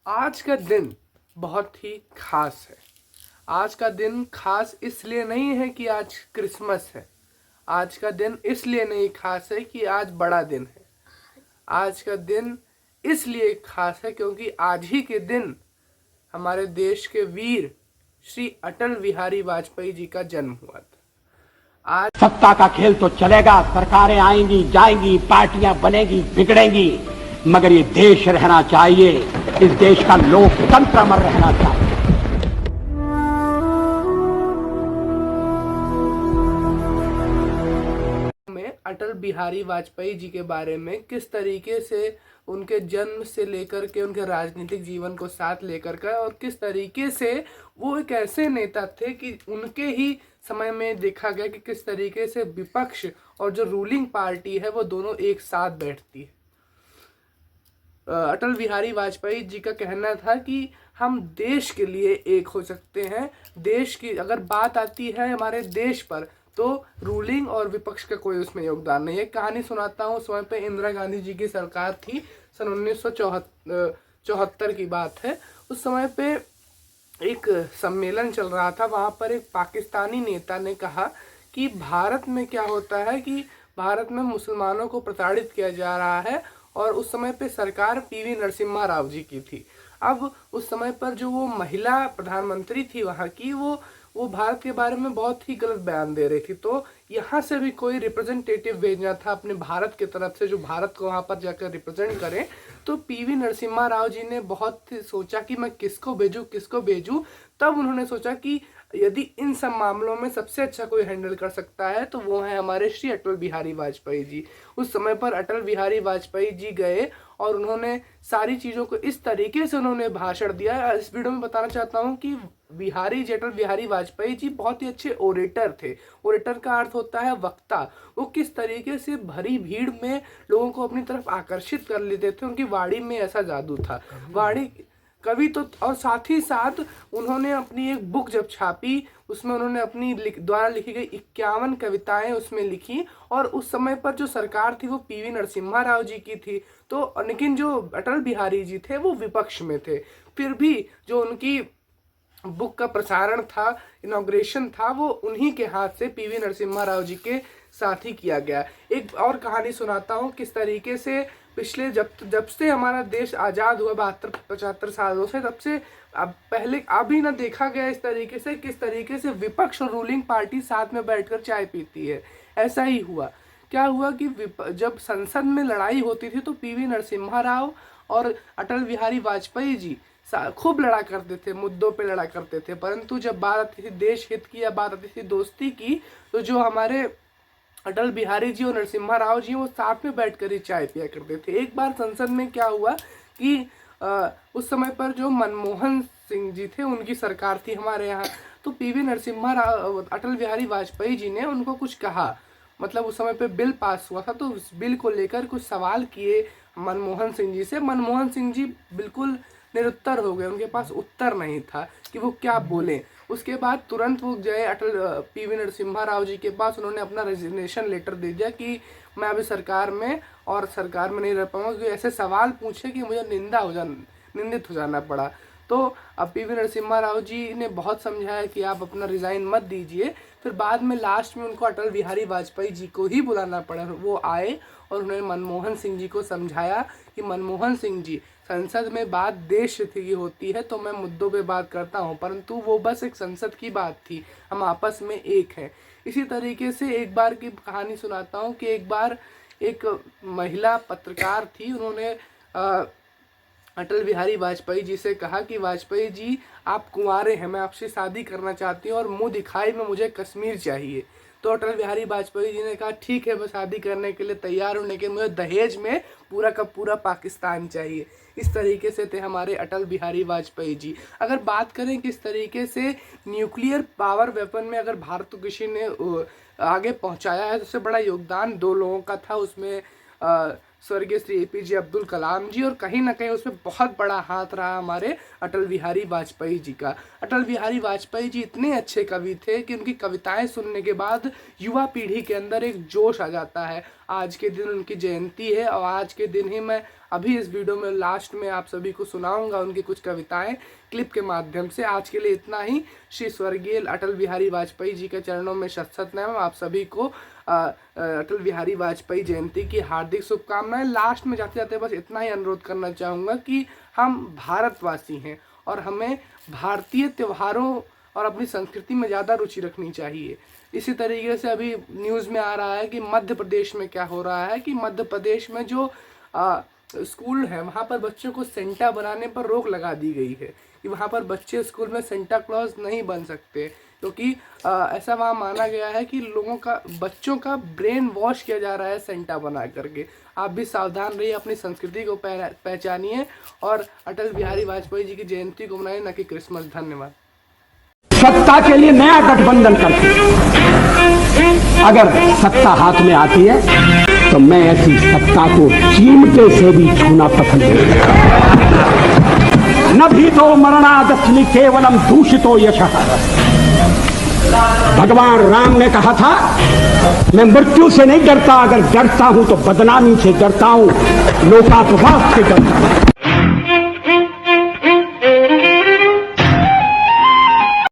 आज का दिन बहुत ही खास है। आज का दिन खास इसलिए नहीं है कि आज क्रिसमस है। आज का दिन इसलिए नहीं खास है कि आज बड़ा दिन है। आज का दिन इसलिए खास है क्योंकि आज ही के दिन हमारे देश के वीर श्री अटल बिहारी वाजपेयी जी का जन्म हुआ था। आज सत्ता का खेल तो चलेगा, सरकारें आएंगी जाएंगी, पार्टियां बनेगी बिगड़ेंगी, मगर ये देश रहना चाहिए। इस देश का लोकतंत्र अमर रहना चाहिए। में अटल बिहारी वाजपेयी जी के बारे में किस तरीके से उनके जन्म से लेकर के उनके राजनीतिक जीवन को साथ लेकर के और किस तरीके से वो एक ऐसे नेता थे कि उनके ही समय में देखा गया कि किस तरीके से विपक्ष और जो रूलिंग पार्टी है वो दोनों एक साथ बैठती है। अटल बिहारी वाजपेयी जी का कहना था कि हम देश के लिए एक हो सकते हैं। देश की अगर बात आती है हमारे देश पर तो रूलिंग और विपक्ष का कोई उसमें योगदान नहीं है। कहानी सुनाता हूँ, उस समय पे इंदिरा गांधी जी की सरकार थी। सन 1974 की बात है। उस समय पे एक सम्मेलन चल रहा था। वहाँ पर एक पाकिस्तानी नेता ने कहा कि भारत में क्या होता है कि भारत में मुसलमानों को प्रताड़ित किया जा रहा है। और उस समय पे सरकार पीवी नरसिम्हा राव जी की थी। अब उस समय पर जो वो महिला प्रधानमंत्री थी वहाँ की, वो भारत के बारे में बहुत ही गलत बयान दे रही थी। तो यहाँ से भी कोई रिप्रेजेंटेटिव भेजना था अपने भारत की तरफ से जो भारत को वहाँ पर जाकर रिप्रेजेंट करें। तो पीवी नरसिम्हा राव जी ने बहुत सोचा कि मैं किसको भेजूं। तब उन्होंने सोचा कि यदि इन सब मामलों में सबसे अच्छा कोई हैंडल कर सकता है तो वो है हमारे श्री अटल बिहारी वाजपेयी जी। उस समय पर अटल बिहारी वाजपेयी जी गए और उन्होंने सारी चीज़ों को इस तरीके से उन्होंने भाषण दिया। इस वीडियो में बताना चाहता हूँ कि अटल बिहारी वाजपेयी जी बहुत ही अच्छे ओरेटर थे। ओरेटर का अर्थ होता है वक्ता। वो किस तरीके से भरी भीड़ में लोगों को अपनी तरफ आकर्षित कर लेते थे। उनकी वाणी में ऐसा जादू था। वाणी कवि तो, और साथ ही साथ उन्होंने अपनी एक बुक जब छापी उसमें उन्होंने अपनी द्वारा लिखी गई 51 कविताएं उसमें लिखी। और उस समय पर जो सरकार थी वो पीवी नरसिम्हा राव जी की थी। तो लेकिन जो अटल बिहारी जी थे वो विपक्ष में थे। फिर भी जो उनकी बुक का प्रसारण था, इनॉग्रेशन था, वो उन्हीं के हाथ से पीवी नरसिम्हा राव जी के साथ ही किया गया। एक और कहानी सुनाता हूँ किस तरीके से पिछले जब से हमारा देश आज़ाद हुआ 72-75 सालों से, तब से अब पहले अभी ना देखा गया इस तरीके से किस तरीके से विपक्ष और रूलिंग पार्टी साथ में बैठकर चाय पीती है। ऐसा ही हुआ। क्या हुआ कि जब संसद में लड़ाई होती थी तो पीवी नरसिम्हा राव और अटल बिहारी वाजपेयी जी खूब लड़ा करते थे, मुद्दों पे लड़ा करते थे। परंतु जब बात आती थी देश हित की या बात आती थी दोस्ती की तो जो हमारे अटल बिहारी जी और नरसिम्हा राव जी वो साथ में बैठकर ही चाय पिया करते थे। एक बार संसद में क्या हुआ कि उस समय पर जो मनमोहन सिंह जी थे उनकी सरकार थी हमारे यहाँ। तो पीवी नरसिम्हा राव अटल बिहारी वाजपेयी जी ने उनको कुछ कहा। मतलब उस समय पे बिल पास हुआ था तो उस बिल को लेकर कुछ सवाल किए मनमोहन सिंह जी से। मनमोहन सिंह जी बिल्कुल निरुत्तर हो गए, उनके पास उत्तर नहीं था कि वो क्या बोलें। उसके बाद तुरंत वो गए अटल पीवी नरसिम्हा राव जी के पास। उन्होंने अपना रेजिग्नेशन लेटर दे दिया कि मैं अभी सरकार में नहीं रह पाऊंगा क्योंकि ऐसे सवाल पूछे कि मुझे निंदित हो जाना पड़ा। तो अब पीवी नरसिम्हा राव जी ने बहुत समझाया कि आप अपना रिज़ाइन मत दीजिए। फिर बाद में लास्ट में उनको अटल बिहारी वाजपेयी जी को ही बुलाना पड़ा। वो आए और उन्होंने मनमोहन सिंह जी को समझाया कि मनमोहन सिंह जी, संसद में बात देश हित की होती है तो मैं मुद्दों पे बात करता हूँ, परंतु वो बस एक संसद की बात थी, हम आपस में एक हैं। इसी तरीके से एक बार की कहानी सुनाता हूँ कि एक बार एक महिला पत्रकार थी। उन्होंने अटल बिहारी वाजपेयी जी से कहा कि वाजपेयी जी आप कुंवारे हैं, मैं आपसे शादी करना चाहती हूँ और मुंह दिखाई में मुझे कश्मीर चाहिए। तो अटल बिहारी वाजपेयी जी ने कहा ठीक है मैं शादी करने के लिए तैयार हूँ लेकिन मुझे दहेज में पूरा का पूरा पाकिस्तान चाहिए। इस तरीके से थे हमारे अटल बिहारी वाजपेयी जी। अगर बात करें किस तरीके से न्यूक्लियर पावर वेपन में अगर भारत को किसी ने आगे पहुंचाया है तो सबसे बड़ा योगदान दो लोगों का था। उसमें स्वर्गीय श्री APJ अब्दुल कलाम जी, और कहीं ना कहीं उसमें बहुत बड़ा हाथ रहा हमारे अटल बिहारी वाजपेयी जी का। अटल बिहारी वाजपेयी जी इतने अच्छे कवि थे कि उनकी कविताएं सुनने के बाद युवा पीढ़ी के अंदर एक जोश आ जाता है। आज के दिन उनकी जयंती है और आज के दिन ही मैं अभी इस वीडियो में लास्ट में आप सभी को सुनाऊंगा उनकी कुछ कविताएं क्लिप के माध्यम से। आज के लिए इतना ही। श्री स्वर्गीय अटल बिहारी वाजपेयी जी के चरणों में शत नमन। आप सभी को अटल बिहारी वाजपेयी जयंती की हार्दिक शुभकामनाएं। लास्ट में जाते जाते बस इतना ही अनुरोध करना चाहूँगा कि हम भारतवासी हैं और हमें भारतीय त्योहारों और अपनी संस्कृति में ज़्यादा रुचि रखनी चाहिए। इसी तरीके से अभी न्यूज़ में आ रहा है कि मध्य प्रदेश में क्या हो रहा है कि मध्य प्रदेश में जो स्कूल है वहाँ पर बच्चों को सेंटा बनाने पर रोक लगा दी गई है कि वहाँ पर बच्चे स्कूल में सेंटा क्लॉज नहीं बन सकते, क्योंकि ऐसा वहाँ माना गया है कि बच्चों का ब्रेन वॉश किया जा रहा है सेंटा बना करके। आप भी सावधान रहिए, अपनी संस्कृति को पहचानिए और अटल बिहारी वाजपेयी जी की जयंती को मनाइए, न कि क्रिसमस। धन्यवाद। सत्ता के लिए नया गठबंधन करते अगर सत्ता हाथ में आती है तो मैं ऐसी सत्ता को चिमटे से भी छूना पसंद नहीं। न भी तो मरणादस्मि केवलम दूषितो यशः। भगवान राम ने कहा था मैं मृत्यु से नहीं डरता, अगर डरता हूं तो बदनामी से डरता हूं, लोकापवाद से डरता हूं।